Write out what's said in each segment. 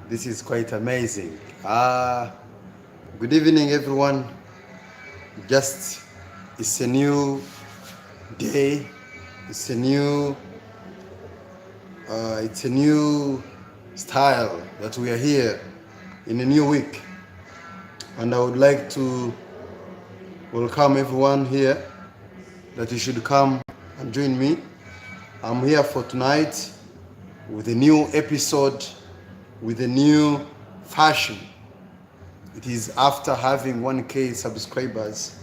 This is quite amazing. Good evening, everyone. Just it's a new day. It's a new style that we are here in a new week, and I would like to welcome everyone here. That you should come and join me. I'm here for tonight with a new episode, with a new fashion. It is after having 1K subscribers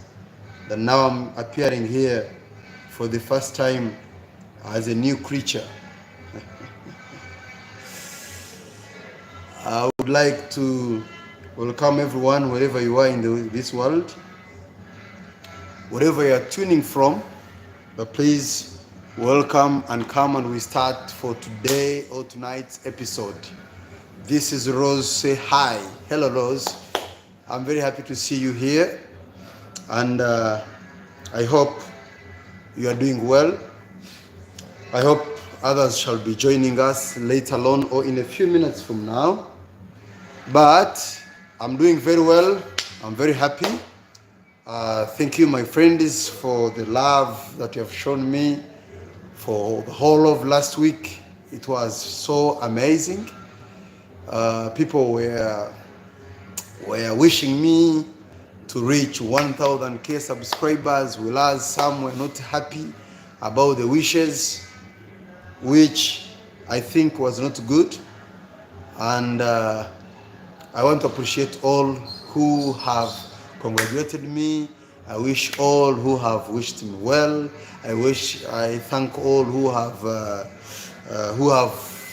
that now I'm appearing here for the first time as a new creature. I would like to welcome everyone wherever you are in this world, wherever you are tuning from, but please welcome and come, and we start for today or tonight's episode. This is Rose. Say hi. Hello, Rose. I'm very happy to see you here, and I hope you are doing well. I hope others shall be joining us later on or in a few minutes from now. But I'm doing very well. I'm very happy. Thank you, my friends, for the love that you have shown me for the whole of last week. It was so amazing. People were wishing me to reach 1,000K subscribers, whereas some were not happy about the wishes, which I think was not good. And I want to appreciate all who have congratulated me. I wish all who have wished me well. I thank all who have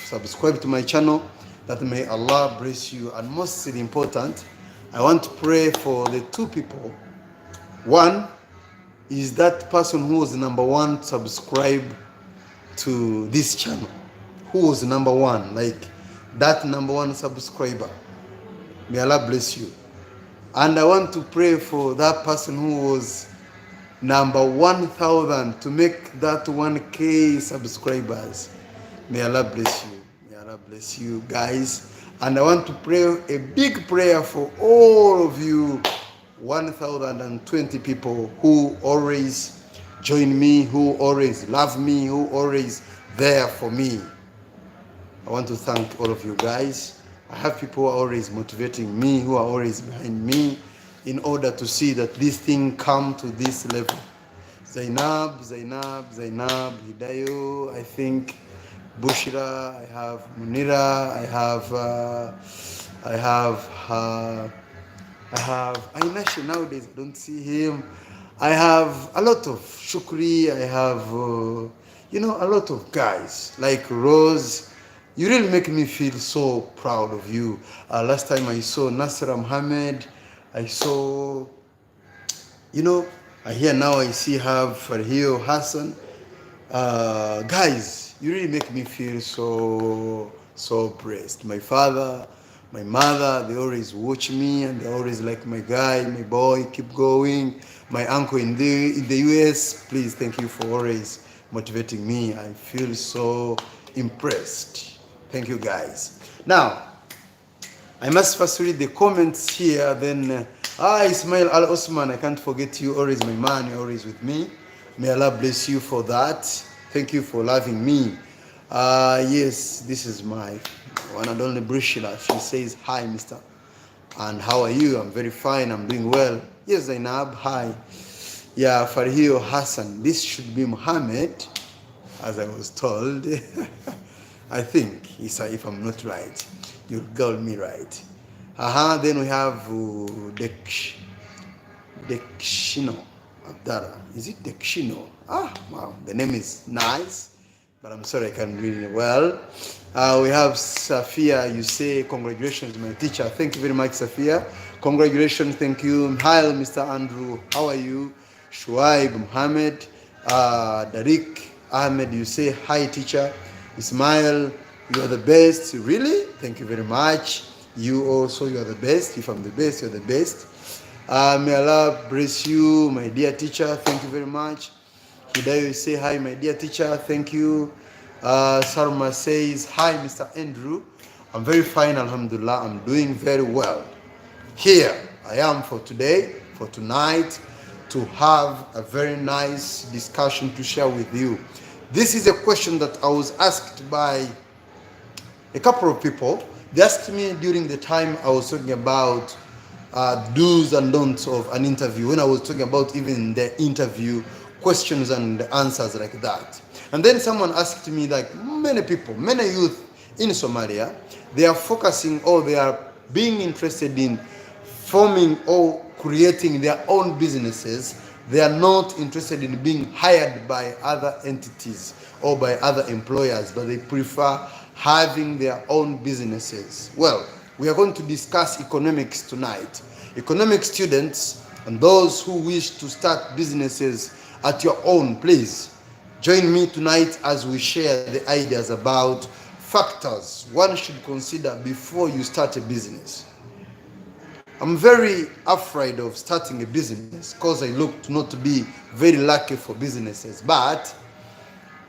subscribed to my channel. That may Allah bless you. And most important, I want to pray for the two people. One is that person who was number one subscribe to this channel. Who was number one, like that number one subscriber. May Allah bless you. And I want to pray for that person who was number 1,000 to make that 1K subscribers. May Allah bless you. May Allah bless you, guys. And I want to pray a big prayer for all of you 1,020 people who always join me, who always love me, who always there for me. I want to thank all of you guys. I have people who are always motivating me, who are always behind me in order to see that this thing come to this level. Zainab, Hidayo, I think, Bushra, I have Munira, I have Ainash. Nowadays I don't see him. I have a lot of Shukri, I have a lot of guys like Rose. You really make me feel so proud of you. Last time I saw Nasra Mohammed, I saw, I see have Farhio Hassan. Guys, you really make me feel so blessed. My father, my mother, they always watch me and they always like my guy, my boy, keep going. My uncle in the US, please, thank you for always motivating me. I feel so impressed. Thank you, guys. Now, I must first read the comments here. Then, Ismail Al Osman, I can't forget you. Always my man, you're always with me. May Allah bless you for that. Thank you for loving me. Yes, this is my one and only Brishila. She says, hi, mister. And how are you? I'm very fine. I'm doing well. Yes, Zainab, hi. Yeah, Farhio Hassan. This should be Muhammad, as I was told. I think, if I'm not right, you got me right. Then we have Dekshino Abdara. Is it Dekshino? Wow, the name is nice, but I'm sorry I can't read it well. We have Safia. You say, congratulations, my teacher. Thank you very much, Safia. Congratulations, thank you. Hi, Mr. Andrew. How are you? Shuaib Muhammad. Darik Ahmed, you say, hi, teacher. Ismail, you are the best. Really? Thank you very much. You also, you are the best. If I'm the best, you're the best. May Allah bless you, my dear teacher. Thank you very much. Hidayo, you say, hi, my dear teacher. Thank you. Sarma says, hi, Mr. Andrew. I'm very fine, alhamdulillah. I'm doing very well. Here I am for today, for tonight, to have a very nice discussion to share with you. This is a question that I was asked by a couple of people. They asked me during the time I was talking about do's and don'ts of an interview, when I was talking about even the interview questions and answers like that. And then someone asked me, like many people, many youth in Somalia, they are focusing or they are being interested in forming or creating their own businesses. They are not interested in being hired by other entities or by other employers, but they prefer having their own businesses. Well, we are going to discuss economics tonight. Economic students and those who wish to start businesses at your own, please join me tonight as we share the ideas about factors one should consider before you start a business. I'm very afraid of starting a business because I look not to be very lucky for businesses, but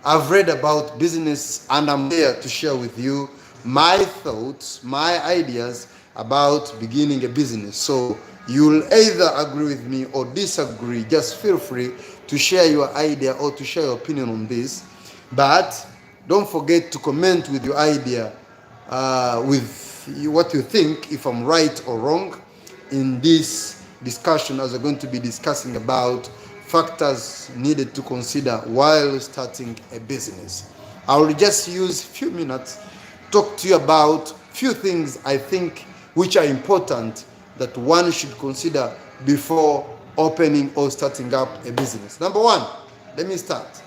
I've read about business and I'm here to share with you my thoughts, my ideas about beginning a business. So you'll either agree with me or disagree. Just feel free to share your idea or to share your opinion on this. But don't forget to comment with your idea, with what you think, if I'm right or wrong, in this discussion, as we're going to be discussing about factors needed to consider while starting a business. I will just use a few minutes talk to you about few things I think which are important that one should consider before opening or starting up a business. Number one, let me start.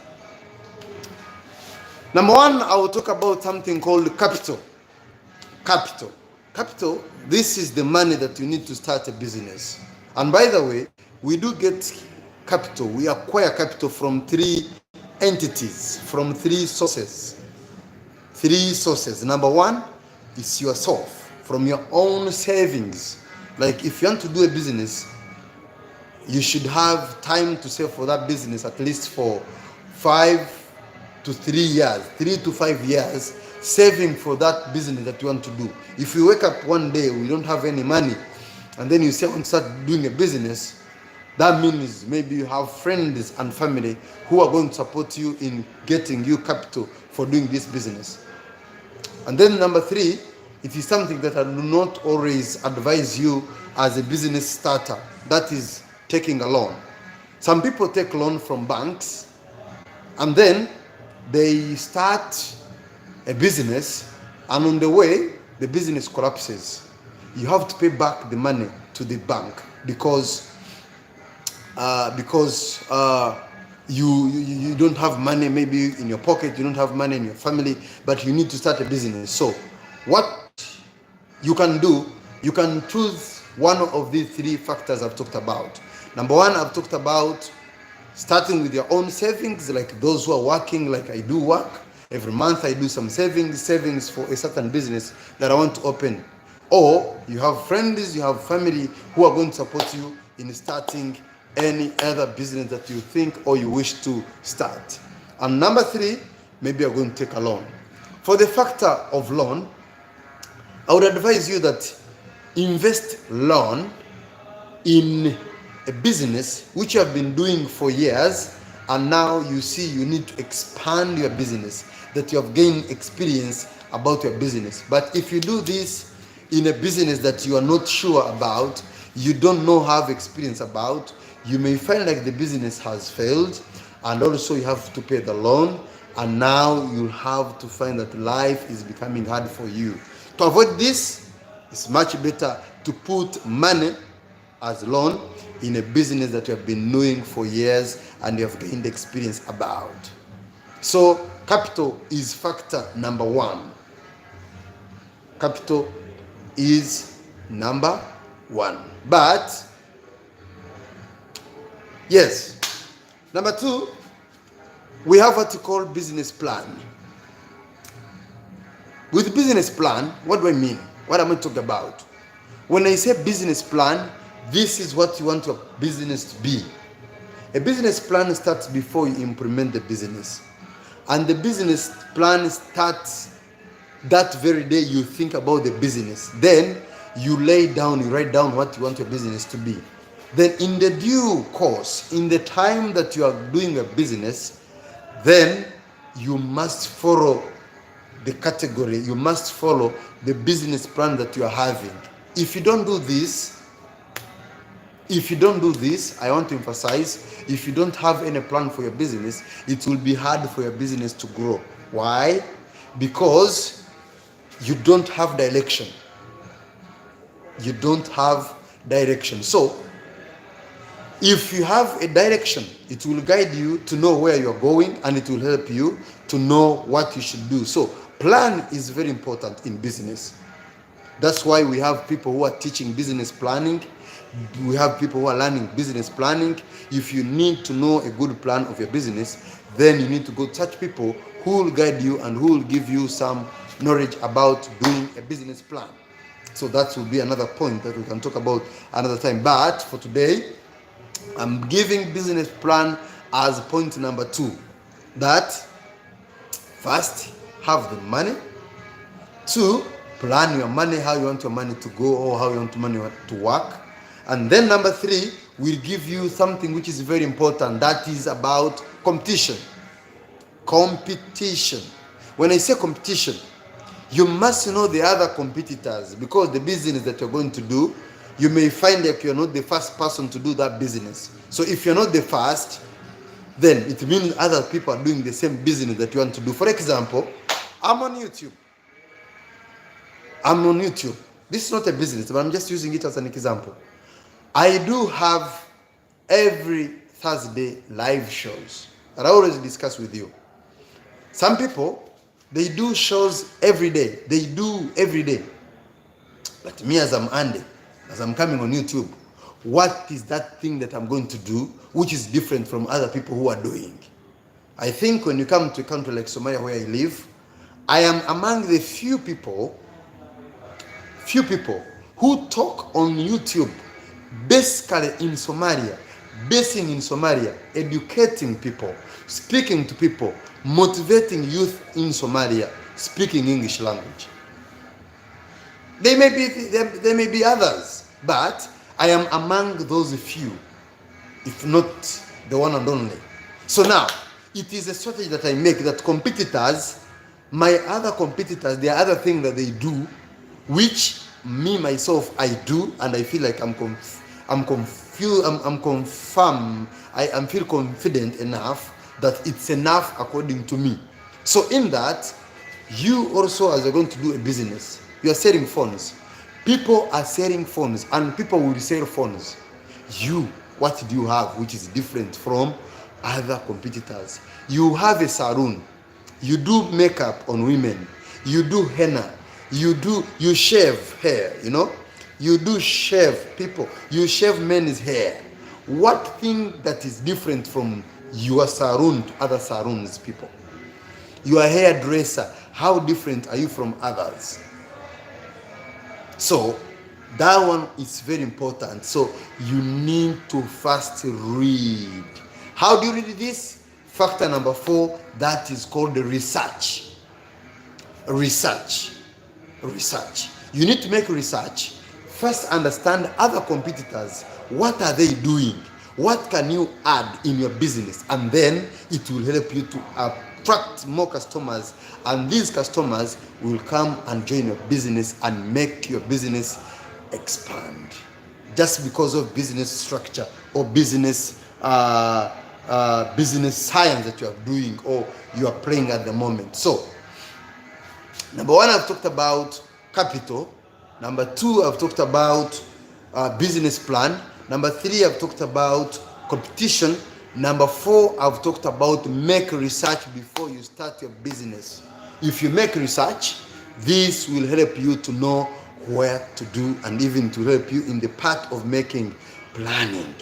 Number one, I will talk about something called capital. Capital, this is the money that you need to start a business. And by the way, we do get capital. We acquire capital from three entities, from three sources. Number one is yourself, from your own savings. Like if you want to do a business, you should have time to save for that business at least for 5 to 3 years, 3 to 5 years, saving for that business that you want to do. If you wake up one day, we don't have any money, and then you say, I want to start doing a business, that means maybe you have friends and family who are going to support you in getting you capital for doing this business. And then number three, it is something that I do not always advise you as a business starter. That is taking a loan. Some people take loan from banks and then they start a business, and on the way, the business collapses. You have to pay back the money to the bank because you don't have money maybe in your pocket, you don't have money in your family, but you need to start a business. So what you can do, you can choose one of these three factors I've talked about. Number one, I've talked about starting with your own savings, like those who are working, like I do work. Every month I do some savings for a certain business that I want to open. Or you have friends, you have family who are going to support you in starting any other business that you think or you wish to start. And number three, maybe you're going to take a loan. For the factor of loan, I would advise you that invest loan in a business which you have been doing for years, and now you see you need to expand your business, that you have gained experience about your business. But if you do this in a business that you are not sure about, you don't know, have experience about, you may find like the business has failed, and also you have to pay the loan, and now you'll have to find that life is becoming hard for you. To avoid this, it's much better to put money as loan in a business that you have been doing for years and you have gained experience about. So capital is factor number one. Capital is number one. But yes, number two, we have what you call business plan. With business plan, what do I mean? What am I talking about? When I say business plan, this is what you want your business to be. A business plan starts before you implement the business. And the business plan starts That very day you think about the business. Then you write down what you want your business to be. Then in the due course, in the time that you are doing a business, then you must follow the category, you must follow the business plan that you are having. If you don't do this, I want to emphasize, if you don't have any plan for your business, it will be hard for your business to grow. Why? Because you don't have direction. You don't have direction. So, if you have a direction, it will guide you to know where you're going, and it will help you to know what you should do. So, plan is very important in business. That's why we have people who are teaching business planning. We have people who are learning business planning. If you need to know a good plan of your business, then you need to go touch people who will guide you and who will give you some knowledge about doing a business plan. So that will be another point that we can talk about another time. But for today, I'm giving business plan as point number 2. That first, have the money. 2, plan your money, how you want your money to go, or how you want your money to work. And then number 3, we'll give you something which is very important. That is about competition. Competition. When I say competition, you must know the other competitors, because the business that you're going to do, you may find that you're not the first person to do that business. So if you're not the first, then it means other people are doing the same business that you want to do. For example, I'm on YouTube. This is not a business, but I'm just using it as an example. I do have every Thursday live shows that I always discuss with you. Some people, they do shows every day. But me, as I'm Andy, as I'm coming on YouTube, what is that thing that I'm going to do which is different from other people who are doing? I think when you come to a country like Somalia, where I live, I am among the few people who talk on YouTube, basically in Somalia, basing in Somalia, educating people, speaking to people, motivating youth in Somalia, speaking English language. There may be others, but I am among those few, if not the one and only. So now, it is a strategy that I make, that competitors, my other competitors, there are other things that they do, which me myself I do, and I feel like I feel confident enough that it's enough according to me. So in that, you also, as you're going to do a business, you are selling phones. People are selling phones, and people will sell phones. What do you have which is different from other competitors? You have a salon. You do makeup on women. You do henna. You shave hair, You do shave people. You shave men's hair. What thing that is different from your salon to other salons, people? You are a hairdresser. How different are you from others? So that one is very important. So you need to first read. How do you read this? Factor number 4, that is called the research. Research. You need to make research. First, understand other competitors. What are they doing? What can you add in your business? And then it will help you to attract more customers, and these customers will come and join your business and make your business expand, just because of business structure or business science that you are doing or you are playing at the moment. So number 1, I've talked about capital. Number 2, I've talked about business plan. Number 3, I've talked about competition. Number 4, I've talked about make research before you start your business. If you make research, this will help you to know where to do, and even to help you in the part of making planning.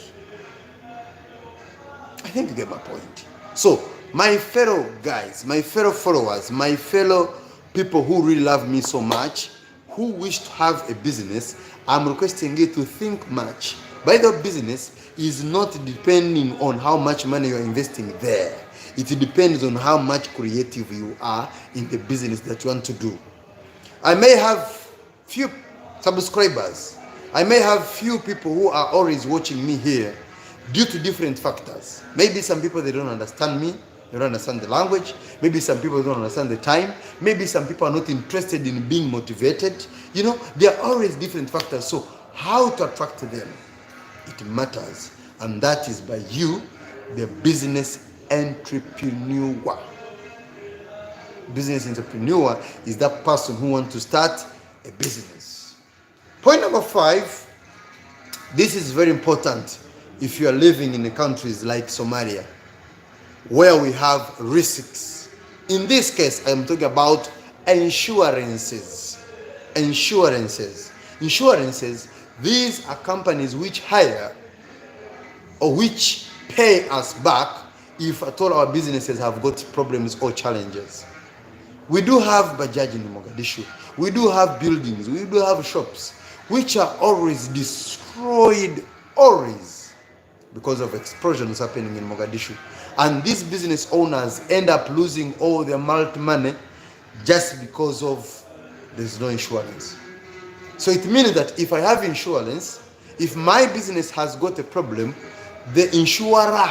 I think you get my point. So, my fellow guys, my fellow followers, my fellow people who really love me so much, who wish to have a business, I'm requesting you to think much. By the business is not depending on how much money you're investing there. It depends on how much creative you are in the business that you want to do. I may have few subscribers. I may have few people who are always watching me here due to different factors. Maybe some people, they don't understand me. They don't understand the language. Maybe some people don't understand the time. Maybe some people are not interested in being motivated. You know, there are always different factors. So how to attract them? It matters. And that is by you, the business entrepreneur. Business entrepreneur is that person who wants to start a business. Point number 5, this is very important if you are living in the countries like Somalia, where we have risks. In this case, I am talking about insurances. Insurances, these are companies which hire or which pay us back if at all our businesses have got problems or challenges. We do have Bajaj in Mogadishu. We do have buildings. We do have shops which are always destroyed, always, because of explosions happening in Mogadishu. And these business owners end up losing all their money just because of there's no insurance. So it means that if I have insurance, if my business has got a problem, the insurer,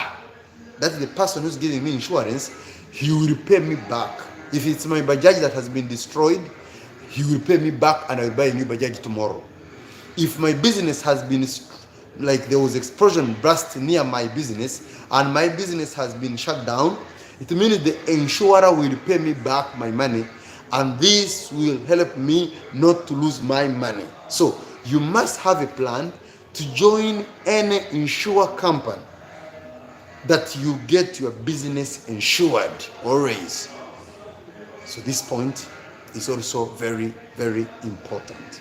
that's the person who's giving me insurance, he will pay me back. If it's my Bajaj that has been destroyed, he will pay me back and I will buy a new Bajaj tomorrow. If my business has been, like there was explosion blast near my business and my business has been shut down, it means the insurer will pay me back my money, and this will help me not to lose my money. So you must have a plan to join any insurer company that you get your business insured always. So this point is also very, very important.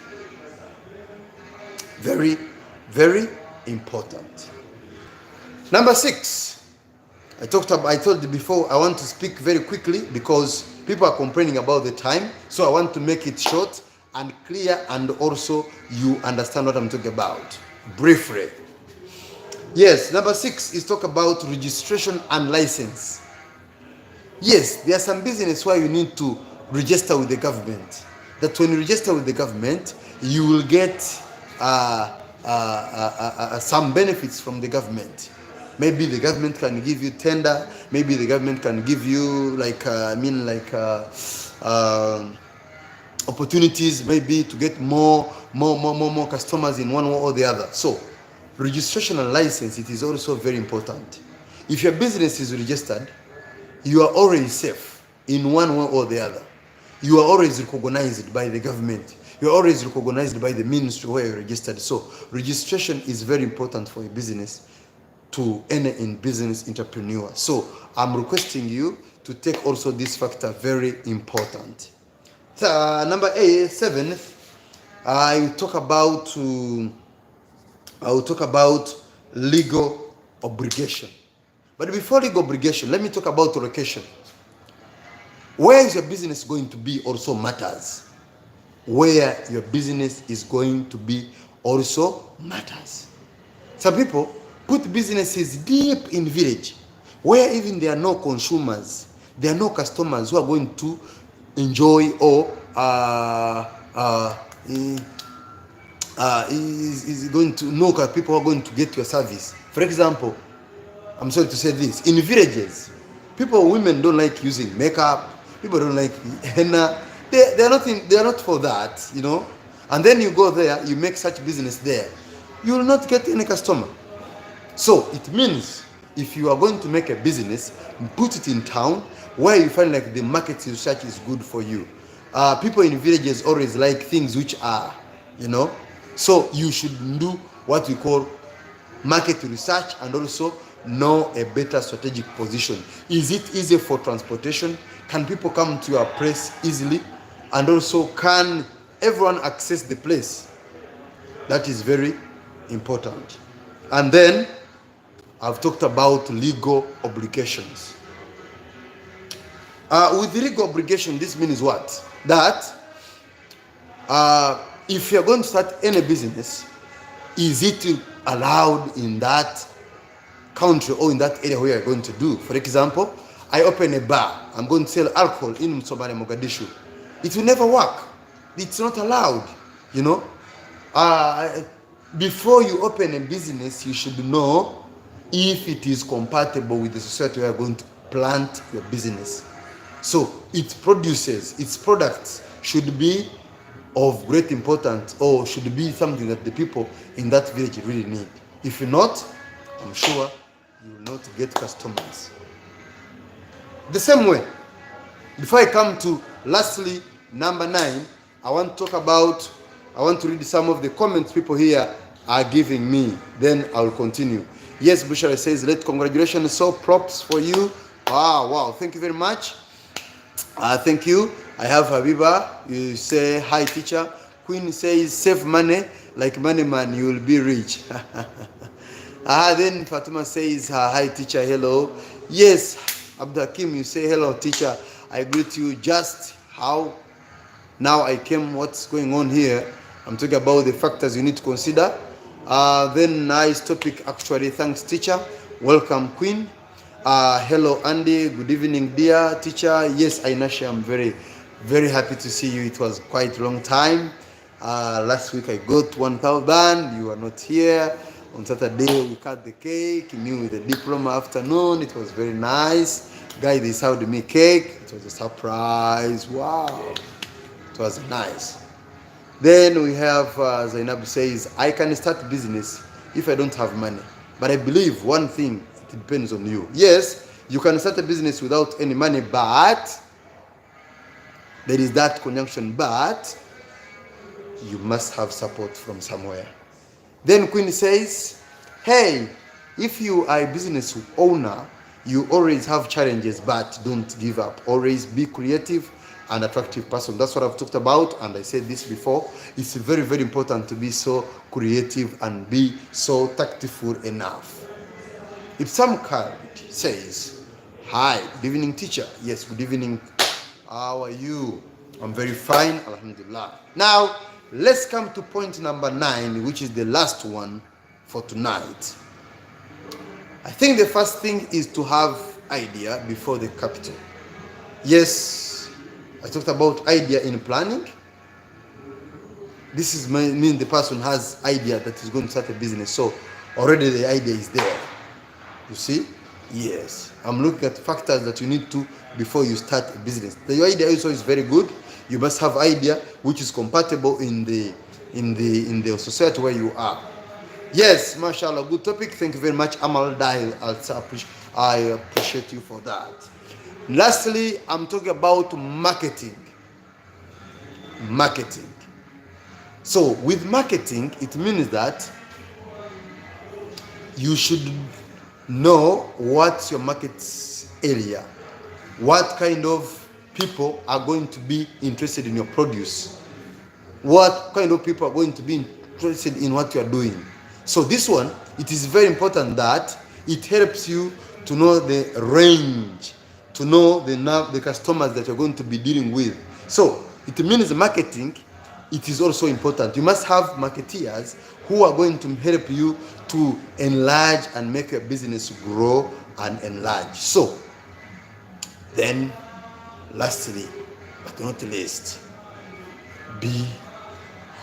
Very, very important. Number 6, I told you before, I want to speak very quickly because people are complaining about the time. So I want to make it short and clear, and also you understand what I'm talking about briefly. Yes, number 6 is talk about registration and license. Yes, there are some business where you need to register with the government. That when you register with the government, you will get some benefits from the government. Maybe the government can give you tender. Maybe the government can give you opportunities, maybe to get more customers in one way or the other. So registration and license, it is also very important. If your business is registered, you are already safe in one way or the other. You are always recognized by the government. You are always recognized by the ministry where you're registered. So registration is very important for a business, to any in business entrepreneur. So I'm requesting you to take also this factor very important. Number 7, I will talk about legal obligation. But before legal obligation, let me talk about location. Where is your business going to be also matters. Where your business is going to be also matters. Some people put businesses deep in village, where even there are no consumers, there are no customers who are going to enjoy or is going to know that people are going to get your service. For example, I'm sorry to say this, in villages, women don't like using makeup, people don't like henna. They are not for that, you know. And then you go there, you make such business there, you will not get any customer. So it means if you are going to make a business, put it in town where you find like the market research is good for you. People in villages always like things which are, you know. So you should do what we call market research and also know a better strategic position. Is it easy for transportation? Can people come to your place easily? And also, can everyone access the place? That is very important. And then I've talked about legal obligations. With legal obligation, this means what? That if you're going to start any business, is it allowed in that country or in that area where you're going to do? For example, I open a bar, I'm going to sell alcohol in Somalia, Mogadishu. It will never work. It's not allowed, you know. Before you open a business, you should know if it is compatible with the society where you're going to plant your business. So its products should be of great importance, or should be something that the people in that village really need. If not, I'm sure you will not get customers. The same way, before I come to lastly number 9, I want to read some of the comments people here are giving me, then I will continue. Yes, Bushra says, "Let congratulations, so props for you." Wow, thank you very much. Thank you. I have Habiba, you say, "Hi teacher." Queen says, "Save money, like money man, you will be rich." Then Fatima says, "Hi teacher, hello." Yes, Abdul Hakim, you say, "Hello teacher, I greet you. Just how now I came, what's going on here?" I'm talking about the factors you need to consider. Then nice topic actually. Thanks teacher. Welcome Queen. Hello Andy, good evening dear teacher. Yes, Ainasha, I'm very, very happy to see you. It was quite a long time. Last week I got 1,000. You are not here. On Saturday we cut the cake, me with the diploma afternoon. It was very nice. Guy, they served me cake. It was a surprise. Wow, it was nice. Then we have Zainab says, "I can start business if I don't have money. But I believe one thing, it depends on you." Yes, you can start a business without any money, but there is that conjunction, but you must have support from somewhere. Then Queen says, "Hey, if you are a business owner, you always have challenges, but don't give up. Always be creative and attractive person." That's what I've talked about, and I said this before. It's very, very important to be so creative and be so tactful enough. If some card says, "Hi, good evening teacher." Yes, good evening. How are you? I'm very fine, alhamdulillah. Now, let's come to point number 9, which is the last one for tonight. I think the first thing is to have idea before the capital. Yes, I talked about idea in planning. This is mean the person has idea that is going to start a business, so already the idea is there. You see? Yes. I'm looking at factors that you need to before you start a business. The idea also is very good. You must have idea which is compatible in the society where you are. Yes, mashallah, good topic. Thank you very much, Amal Dahil. I appreciate you for that. Lastly, I'm talking about marketing. So with marketing, it means that you should know what's your market area, what kind of people are going to be interested in your produce, what kind of people are going to be interested in what you are doing. So this one, it is very important that it helps you to know the range, to know the customers that you're going to be dealing with. So it means marketing, it is also important. You must have marketeers who are going to help you to enlarge and make your business grow and enlarge. So then lastly, but not least, be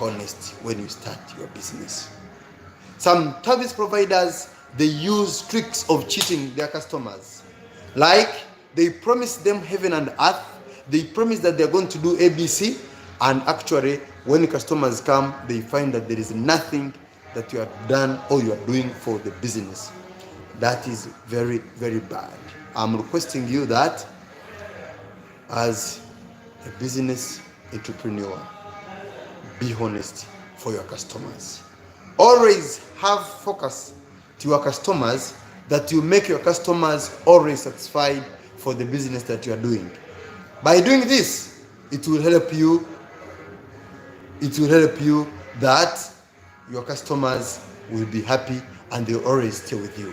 honest when you start your business. Some service providers, they use tricks of cheating their customers. Like they promise them heaven and earth, they promise that they're going to do ABC, and actually when customers come, they find that there is nothing that you have done or you are doing for the business. That is very, very bad. I'm requesting you that as a business entrepreneur, be honest for your customers. Always have focus to your customers, that you make your customers always satisfied for the business that you are doing. By doing this, it will help you that your customers will be happy and they'll always stay with you.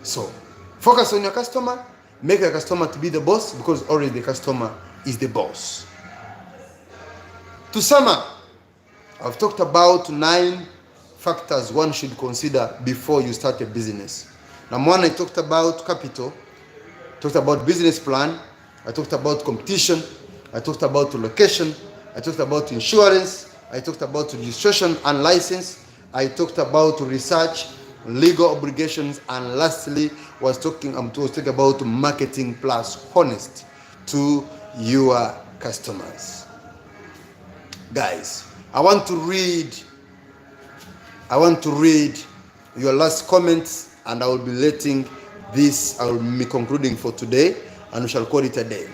So focus on your customer, make your customer to be the boss, because already the customer is the boss. To sum up, I've talked about 9 factors one should consider before you start a business. Number 1, I talked about capital, talked about business plan, I talked about competition, I talked about location, I talked about insurance, I talked about registration and license, I talked about research, legal obligations, and lastly was talking about marketing plus honest to your customers. Guys, I want to read your last comments, and I will be letting this, I will be concluding for today, and we shall call it a day.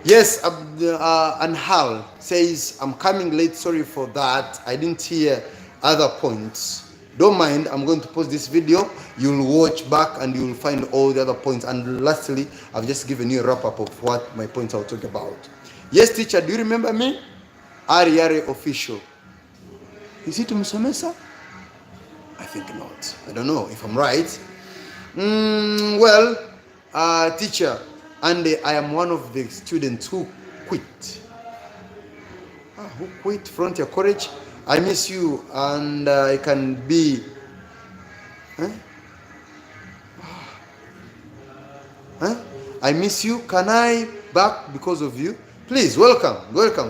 Yes, Anhal says, I'm coming late, sorry for that. I didn't hear other points. Don't mind, I'm going to post this video. You'll watch back and you'll find all the other points. And lastly, I've just given you a wrap-up of what my points I'll talk about. Yes, teacher, do you remember me? Ariare Official. Is it Msomesa? I think not. I don't know if I'm right. Teacher, and I am one of the students who quit. Who quit Frontier College? I miss you, and I can be. I miss you. Can I back because of you? Please, welcome.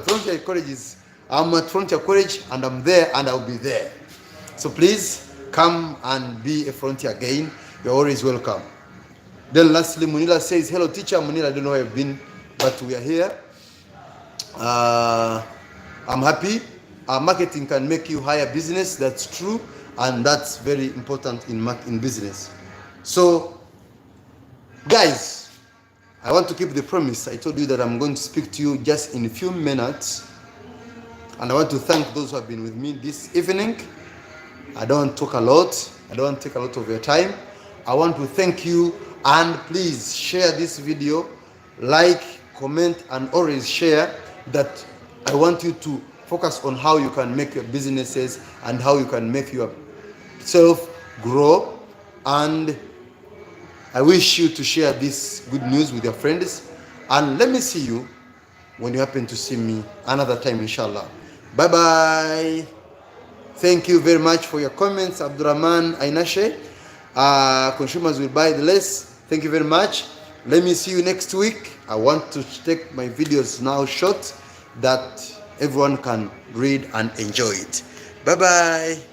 Frontier College is. I'm at Frontier College, and I'm there, and I'll be there. So please come and be a Frontier again. You're always welcome. Then lastly, Munila says, hello teacher. Munila, I don't know where you've been, but we are here. I'm happy. Marketing can make you higher business. That's true, and that's very important in business. So, guys, I want to keep the promise. I told you that I'm going to speak to you just in a few minutes, and I want to thank those who have been with me this evening. I don't want to talk a lot. I don't want to take a lot of your time. I want to thank you, and please share this video, like, comment, and always share. That I want you to focus on how you can make your businesses and how you can make yourself grow. And I wish you to share this good news with your friends. And let me see you when you happen to see me another time, inshallah. Bye bye. Thank you very much for your comments, Abdurrahman Ainashe. Consumers will buy the less. Thank you very much. Let me see you next week. I want to take my videos now short that everyone can read and enjoy it. Bye bye.